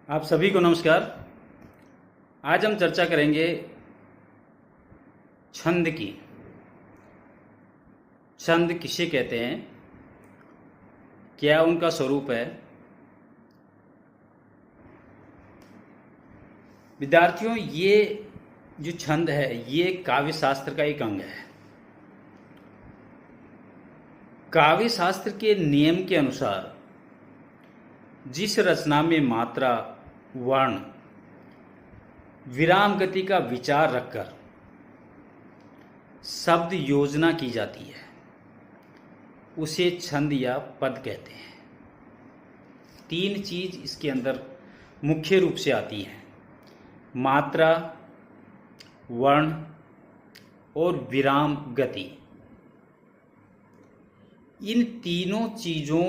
आप सभी को नमस्कार। आज हम चर्चा करेंगे छंद की। छंद किसे कहते हैं, क्या उनका स्वरूप है। विद्यार्थियों, ये जो छंद है ये काव्य शास्त्र का एक अंग है। काव्य शास्त्र के नियम के अनुसार जिस रचना में मात्रा, वर्ण, विराम गति का विचार रखकर शब्द योजना की जाती है उसे छंद या पद कहते हैं। तीन चीज इसके अंदर मुख्य रूप से आती हैं: मात्रा, वर्ण और विराम गति। इन तीनों चीजों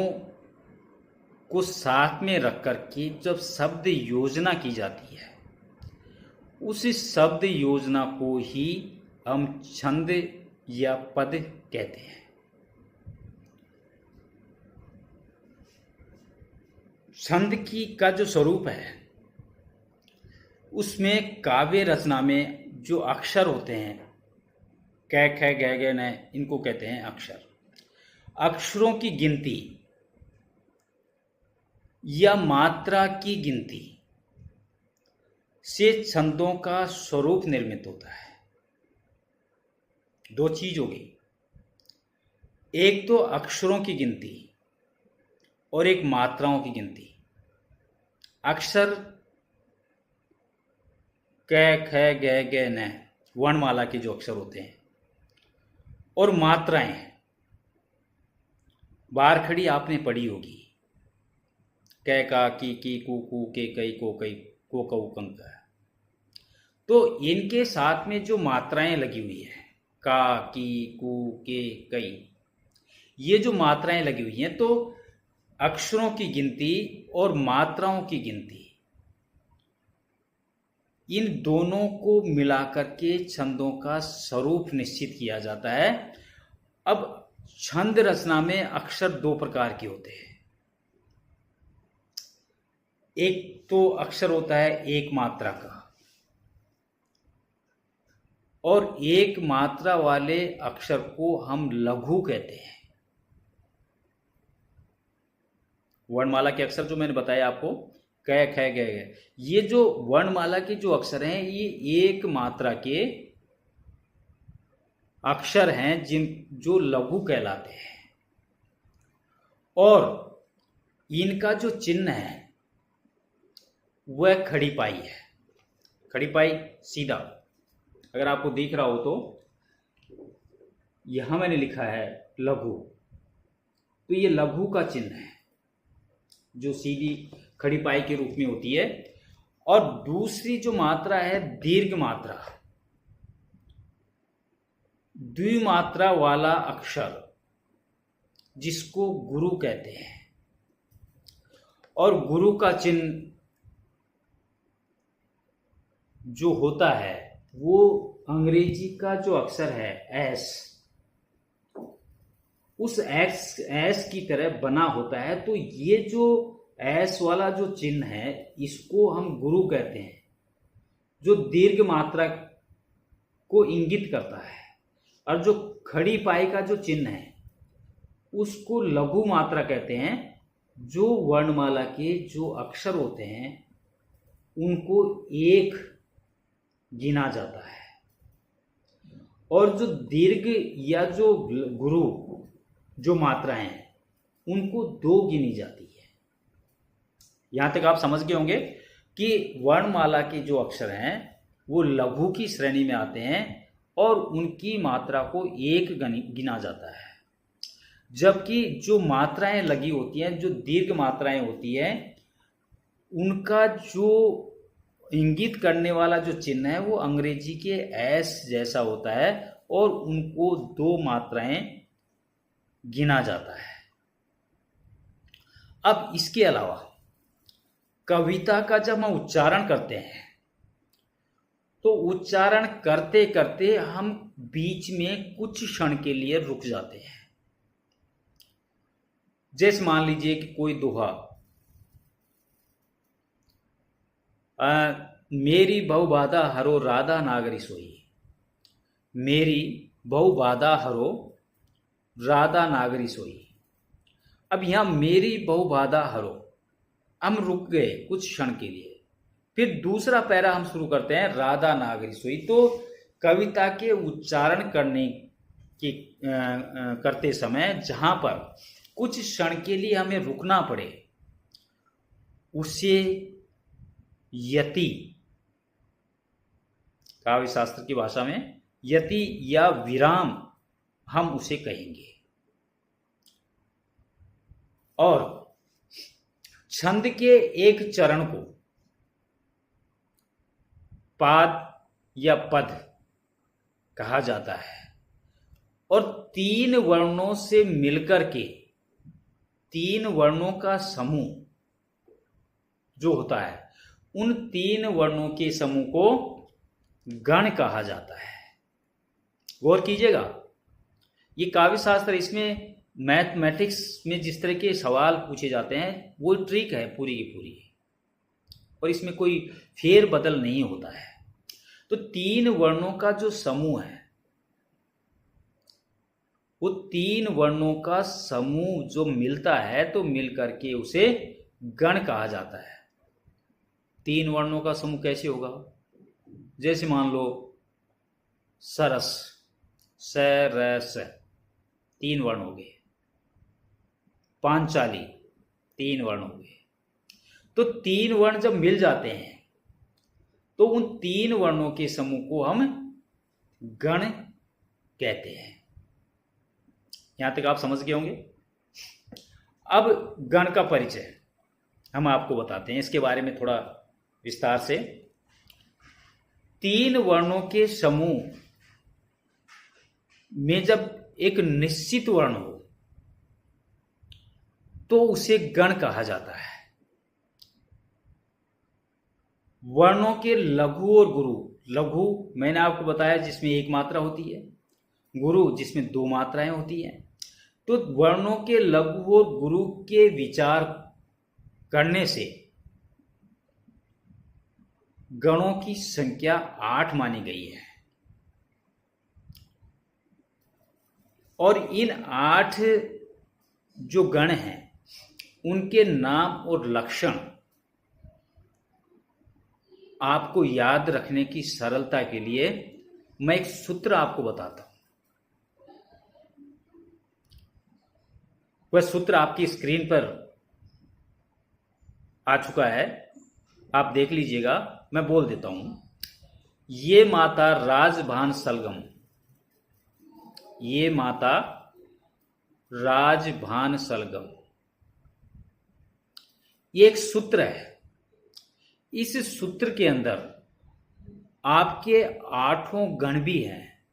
को साथ में रख कर के जब शब्द योजना की जाती है उस शब्द योजना को ही हम छंद या पद कहते हैं। छंद की का जो स्वरूप है उसमें काव्य रचना में जो अक्षर होते हैं, कै ख ग ग न, इनको कहते हैं अक्षर। अक्षरों की गिनती या मात्रा की गिनती से छंदों का स्वरूप निर्मित होता है। दो चीज होगी, एक तो अक्षरों की गिनती और एक मात्राओं की गिनती। अक्षर क ख ग ग न, वर्णमाला के जो अक्षर होते हैं, और मात्राएं बारखड़ी आपने पढ़ी होगी, कै का की कू के कई को कऊ कंक। तो इनके साथ में जो मात्राएं लगी हुई है, का की कू के कई, ये जो मात्राएं लगी हुई हैं, तो अक्षरों की गिनती और मात्राओं की गिनती, इन दोनों को मिलाकर के छंदों का स्वरूप निश्चित किया जाता है। अब छंद रचना में अक्षर दो प्रकार के होते हैं। एक तो अक्षर होता है एक मात्रा का, और एक मात्रा वाले अक्षर को हम लघु कहते हैं। वर्णमाला के अक्षर जो मैंने बताया आपको, क ख ग घ, ये जो वर्णमाला के जो अक्षर हैं ये एक मात्रा के अक्षर हैं जो लघु कहलाते हैं। और इनका जो चिन्ह है वह खड़ी पाई है। खड़ी पाई सीधा, अगर आपको दिख रहा हो तो यहां मैंने लिखा है लघु, तो ये लघु का चिन्ह है जो सीधी खड़ी पाई के रूप में होती है। और दूसरी जो मात्रा है दीर्घ मात्रा, द्विमात्रा वाला अक्षर जिसको गुरु कहते हैं। और गुरु का चिन्ह जो होता है वो अंग्रेजी का जो अक्षर है एस, उस एस की तरह बना होता है। तो ये जो एस वाला जो चिन्ह है इसको हम गुरु कहते हैं, जो दीर्घ मात्रा को इंगित करता है। और जो खड़ी पाई का जो चिन्ह है उसको लघु मात्रा कहते हैं, जो वर्णमाला के जो अक्षर होते हैं उनको एक गिना जाता है। और जो दीर्घ या जो गुरु जो मात्राएं हैं उनको दो गिनी जाती है। यहां तक आप समझ गए होंगे कि वर्णमाला के जो अक्षर हैं वो लघु की श्रेणी में आते हैं और उनकी मात्रा को एक गिना जाता है। जबकि जो मात्राएं लगी होती हैं, जो दीर्घ मात्राएं होती हैं, उनका जो इंगित करने वाला जो चिन्ह है वो अंग्रेजी के एस जैसा होता है और उनको दो मात्राएं गिना जाता है। अब इसके अलावा कविता का जब हम उच्चारण करते हैं तो उच्चारण करते करते हम बीच में कुछ क्षण के लिए रुक जाते हैं। जैसे मान लीजिए कि कोई दोहा, मेरी बहु बाधा हरो राधा नागरी सोई। मेरी बहु बाधा हरो राधा नागरी सोई। अब यहां मेरी बहु बाधा हरो, हम रुक गए कुछ क्षण के लिए। फिर दूसरा पैरा हम शुरू करते हैं राधा नागरी सोई। तो कविता के उच्चारण करते समय जहां पर कुछ क्षण के लिए हमें रुकना पड़े, उसे यति, काव्य शास्त्र की भाषा में यति या विराम हम उसे कहेंगे। और छंद के एक चरण को पाद या पद कहा जाता है। और तीन वर्णों से मिलकर के, तीन वर्णों का समूह जो होता है, उन तीन वर्णों के समूह को गण कहा जाता है। गौर कीजिएगा, ये काव्य शास्त्र, इसमें मैथमेटिक्स में जिस तरह के सवाल पूछे जाते हैं वो ट्रिक है पूरी की पूरी, और इसमें कोई फेर बदल नहीं होता है। तो तीन वर्णों का जो समूह है, वो तीन वर्णों का समूह जो मिलता है तो मिल करके उसे गण कहा जाता है। तीन वर्णों का समूह कैसे होगा? जैसे मान लो सरस, स र स, तीन वर्ण हो गए। पांचाली, तीन वर्ण हो गए। तो तीन वर्ण जब मिल जाते हैं तो उन तीन वर्णों के समूह को हम गण कहते हैं। यहां तक आप समझ गए होंगे। अब गण का परिचय हम आपको बताते हैं, इसके बारे में थोड़ा विस्तार से। तीन वर्णों के समूह में जब एक निश्चित वर्ण हो तो उसे गण कहा जाता है। वर्णों के लघु और गुरु, लघु मैंने आपको बताया जिसमें एक मात्रा होती है, गुरु जिसमें दो मात्राएं होती हैं। तो वर्णों के लघु और गुरु के विचार करने से गणों की संख्या 8 मानी गई है। और इन 8 जो गण हैं उनके नाम और लक्षण आपको याद रखने की सरलता के लिए मैं एक सूत्र आपको बताता हूं। वह सूत्र आपकी स्क्रीन पर आ चुका है, आप देख लीजिएगा, मैं बोल देता हूं। ये माता राजभान सलगम, ये माता राजभान सलगम, ये एक सूत्र है। इस सूत्र के अंदर आपके 8 गण भी हैं,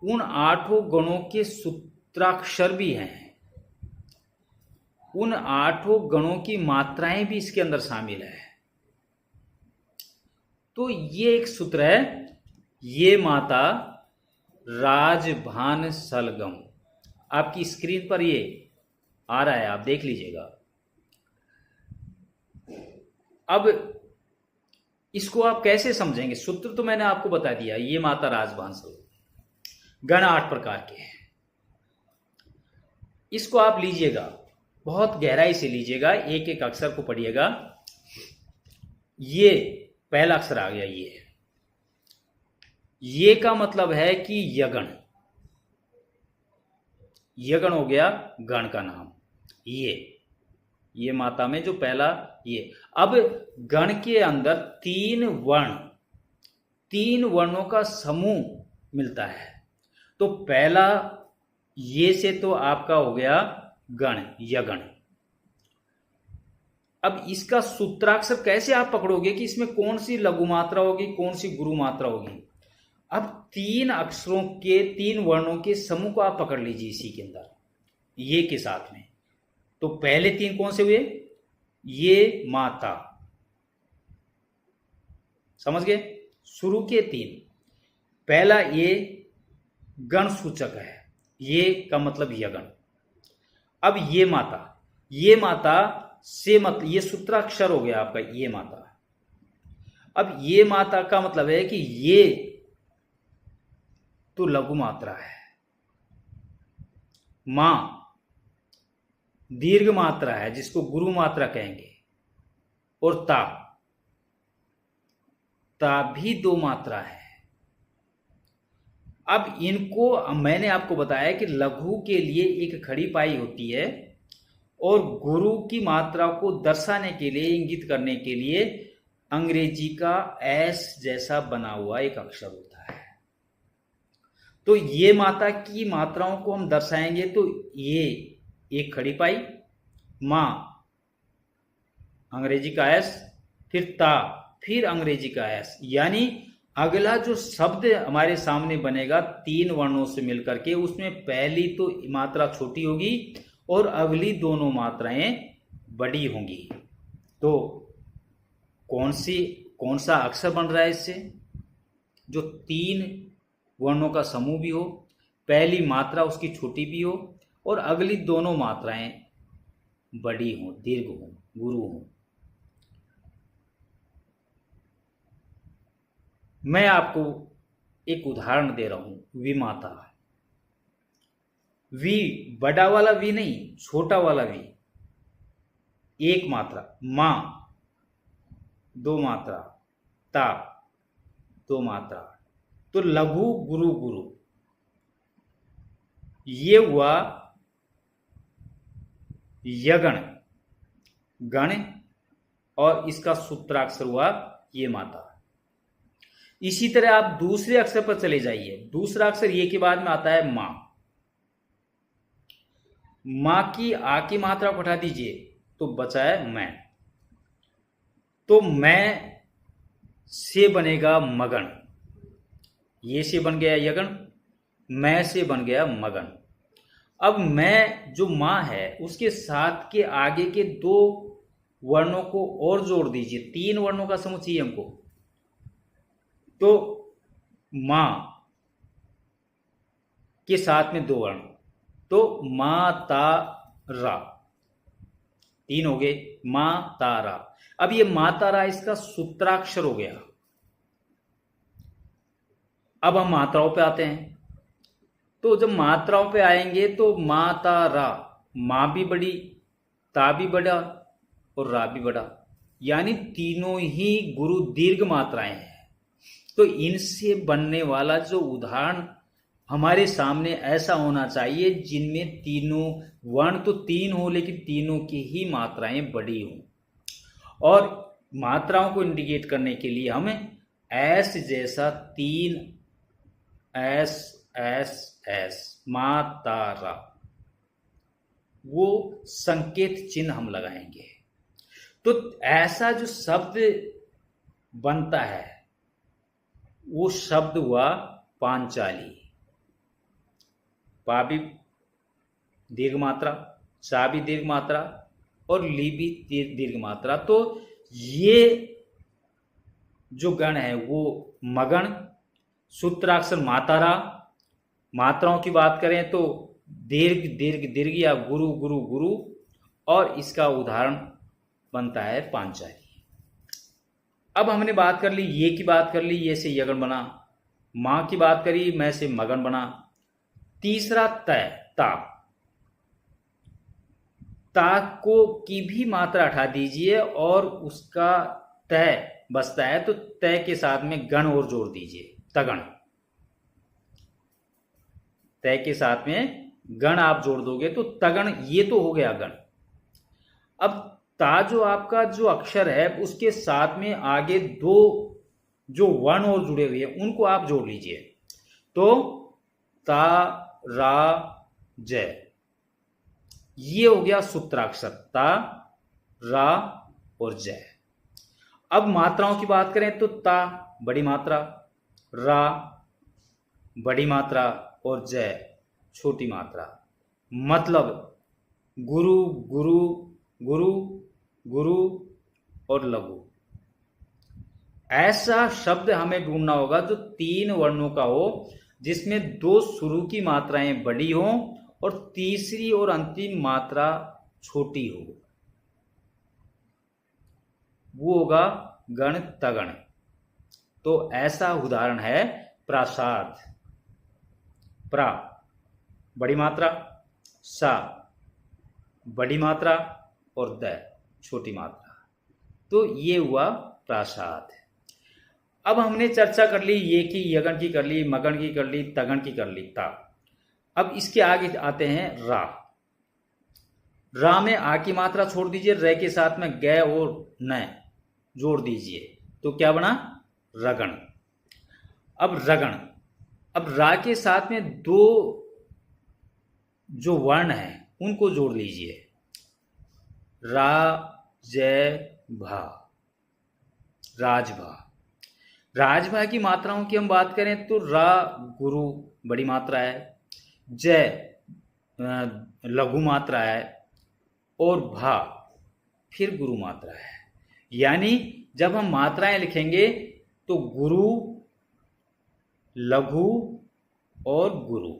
उन 8 गणों के सूत्राक्षर भी हैं, उन 8 गणों की मात्राएं भी इसके अंदर शामिल है। तो ये एक सूत्र है, ये माता राजभान सलगम। आपकी स्क्रीन पर ये आ रहा है, आप देख लीजिएगा। अब इसको आप कैसे समझेंगे? सूत्र तो मैंने आपको बता दिया, ये माता राजभान सलगम। गण 8 प्रकार के हैं। इसको आप लीजिएगा, बहुत गहराई से लीजिएगा, एक एक अक्षर को पढ़िएगा। ये पहला अक्षर आ गया, ये का मतलब है कि यगण, यगण हो गया गण का नाम। ये माता में जो पहला ये। अब गण के अंदर 3 वर्ण, 3 वर्णों का समूह मिलता है। तो पहला ये से तो आपका हो गया गण, यगण। अब इसका सूत्राक्षर कैसे आप पकड़ोगे कि इसमें कौन सी लघु मात्रा होगी, कौन सी गुरु मात्रा होगी? अब 3 अक्षरों के, 3 वर्णों के समूह को आप पकड़ लीजिए इसी के अंदर, ये के साथ में। तो पहले 3 कौन से हुए? ये माता, समझ गए? शुरू के 3, पहला ये गण सूचक है, ये का मतलब यगण। अब ये माता, ये माता से मतलब ये सूत्राक्षर हो गया आपका, ये माता। अब ये मात्रा का मतलब है कि ये तो लघु मात्रा है, मां दीर्घ मात्रा है जिसको गुरु मात्रा कहेंगे, और ता भी दो मात्रा है। अब इनको मैंने आपको बताया कि लघु के लिए एक खड़ी पाई होती है और गुरु की मात्रा को दर्शाने के लिए, इंगित करने के लिए अंग्रेजी का एस जैसा बना हुआ एक अक्षर होता है। तो ये मात्रा की मात्राओं को हम दर्शाएंगे तो ये एक खड़ी पाई, मां अंग्रेजी का एस, फिर ता, फिर अंग्रेजी का एस, यानी अगला जो शब्द हमारे सामने बनेगा तीन वर्णों से मिलकर के, उसमें पहली तो मात्रा छोटी होगी और अगली दोनों मात्राएं बड़ी होंगी। तो कौन सा अक्षर बन रहा है इससे? जो तीन वर्णों का समूह भी हो, पहली मात्रा उसकी छोटी भी हो और अगली दोनों मात्राएं बड़ी हों, दीर्घ हों, गुरु हों। मैं आपको एक उदाहरण दे रहा हूं, विमाता। वी बड़ा वाला वी नहीं, छोटा वाला वी, एक मात्रा, मां दो मात्रा, ता दो मात्रा, तो लघु गुरु गुरु, ये हुआ यगण गण और इसका सूत्राक्षर हुआ ये माता। इसी तरह आप दूसरे अक्षर पर चले जाइए। दूसरा अक्षर ये के बाद में आता है मां। मां की आ की मात्रा को हटा दीजिए तो बचा है मैं। तो मैं से बनेगा मगन, ये से बन गया यगन, मैं से बन गया मगन। अब मैं जो मां है उसके साथ के आगे के दो वर्णों को और जोड़ दीजिए, तीन वर्णों का समूह चाहिए हमको। तो मां के साथ में दो वर्ण, तो माता रा, तीन हो गए, मातारा। अब ये मातारा इसका सूत्राक्षर हो गया। अब हम मात्राओं पे आते हैं। तो जब मात्राओं पे आएंगे तो मातारा, मां भी बड़ी, ता भी बड़ा और रा भी बड़ा, यानी तीनों ही गुरु दीर्घ मात्राएं हैं। तो इनसे बनने वाला जो उदाहरण हमारे सामने ऐसा होना चाहिए जिनमें तीनों वर्ण तो तीन हो लेकिन तीनों की ही मात्राएं बड़ी हों। और मात्राओं को इंडिकेट करने के लिए हमें एस जैसा तीन एस एस एस मातारा, वो संकेत चिन्ह हम लगाएंगे। तो ऐसा जो शब्द बनता है वो शब्द हुआ पांचाली। पा भी दीर्घ मात्रा, चा भी दीर्घ मात्रा और ली भी दीर्घ मात्रा। तो ये जो गण है वो मगण, सूत्राक्षर मातारा। मात्राओं की बात करें तो दीर्घ दीर्घ दीर्घ या गुरु गुरु गुरु, और इसका उदाहरण बनता है पांचाली। अब हमने बात कर ली, ये की बात कर ली, ये से यगण बना। मां की बात करी, मैं से मगन बना। तीसरा तय, ता। ता को की भी मात्रा हटा दीजिए और उसका तय बचता है, तो तय के साथ में गण और जोड़ दीजिए, तगण। तय के साथ में गण आप जोड़ दोगे तो तगण, ये तो हो गया गण। अब ता जो आपका जो अक्षर है उसके साथ में आगे दो जो वर्ण और जुड़े हुए हैं उनको आप जोड़ लीजिए, तो ता रा जय, ये हो गया सूत्राक्षर ता रा और जय। अब मात्राओं की बात करें तो ता बड़ी मात्रा, रा बड़ी मात्रा और जय छोटी मात्रा। मतलब गुरु गुरु गुरु गुरु और लघु। ऐसा शब्द हमें ढूंढना होगा जो तीन वर्णों का हो, जिसमें दो शुरू की मात्राएं बड़ी हों और तीसरी और अंतिम मात्रा छोटी हो। वो होगा गण तगण। तो ऐसा उदाहरण है प्रासाद। प्रा बड़ी मात्रा, सा बड़ी मात्रा और द छोटी मात्रा, तो ये हुआ प्रासाद। अब हमने चर्चा कर ली ये की, यगन की कर ली, मगन की कर ली, तगन की कर ली, ता। अब इसके आगे आते हैं रा। रा में आ की मात्रा छोड़ दीजिए, रे के साथ में ग और न जोड़ दीजिए, तो क्या बना? रगण। अब रगण, अब रा के साथ में दो जो वर्ण है उनको जोड़ लीजिए, रा जय भा, राजभा। राजभा की मात्राओं की हम बात करें तो रा गुरु बड़ी मात्रा है, जय लघु मात्रा है और भा फिर गुरु मात्रा है। यानी जब हम मात्राएं लिखेंगे तो गुरु, लघु और गुरु।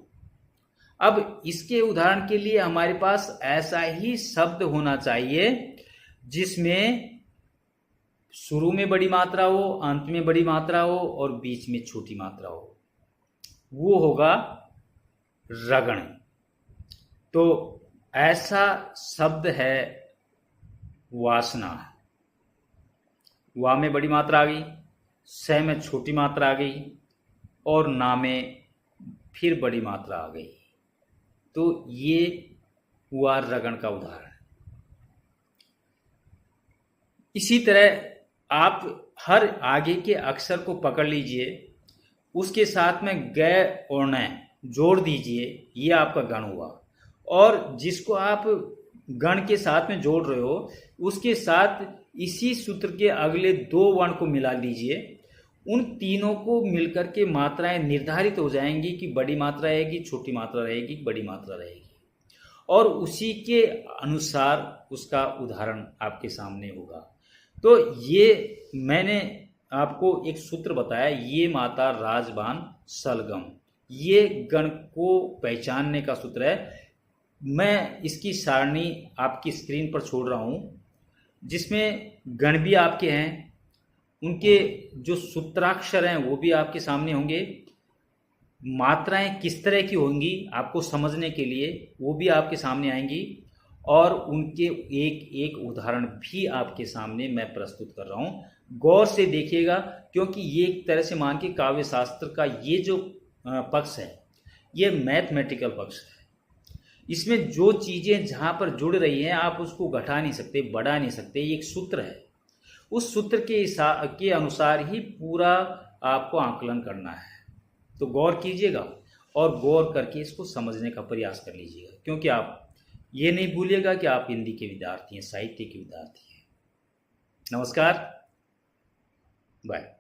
अब इसके उदाहरण के लिए हमारे पास ऐसा ही शब्द होना चाहिए जिसमें शुरू में बड़ी मात्रा हो, अंत में बड़ी मात्रा हो और बीच में छोटी मात्रा हो, वो होगा रगण। तो ऐसा शब्द है वासना। वा में बड़ी मात्रा आ गई, स में छोटी मात्रा आ गई और ना में फिर बड़ी मात्रा आ गई, तो ये हुआ रगण का उदाहरण। इसी तरह आप हर आगे के अक्षर को पकड़ लीजिए, उसके साथ में ग और न जोड़ दीजिए, ये आपका गण हुआ। और जिसको आप गण के साथ में जोड़ रहे हो उसके साथ इसी सूत्र के अगले दो वर्ण को मिला लीजिए, उन तीनों को मिलकर के मात्राएं निर्धारित हो जाएंगी कि बड़ी मात्रा रहेगी, छोटी मात्रा रहेगी, बड़ी मात्रा रहेगी, और उसी के अनुसार उसका उदाहरण आपके सामने होगा। तो ये मैंने आपको एक सूत्र बताया, ये माता राजबान सलगम, ये गण को पहचानने का सूत्र है। मैं इसकी सारणी आपकी स्क्रीन पर छोड़ रहा हूँ, जिसमें गण भी आपके हैं, उनके जो सूत्राक्षर हैं वो भी आपके सामने होंगे, मात्राएं किस तरह की होंगी आपको समझने के लिए वो भी आपके सामने आएंगी, और उनके एक एक उदाहरण भी आपके सामने मैं प्रस्तुत कर रहा हूँ। गौर से देखिएगा, क्योंकि ये एक तरह से मान के काव्य शास्त्र का ये जो पक्ष है ये मैथमेटिकल पक्ष है। इसमें जो चीज़ें जहाँ पर जुड़ रही हैं आप उसको घटा नहीं सकते, बढ़ा नहीं सकते, ये एक सूत्र है। उस सूत्र के अनुसार ही पूरा आपको आकलन करना है। तो गौर कीजिएगा और गौर करके इसको समझने का प्रयास कर लीजिएगा, क्योंकि आप ये नहीं भूलिएगा कि आप हिंदी के विद्यार्थी हैं, साहित्य के विद्यार्थी हैं। नमस्कार, बाय।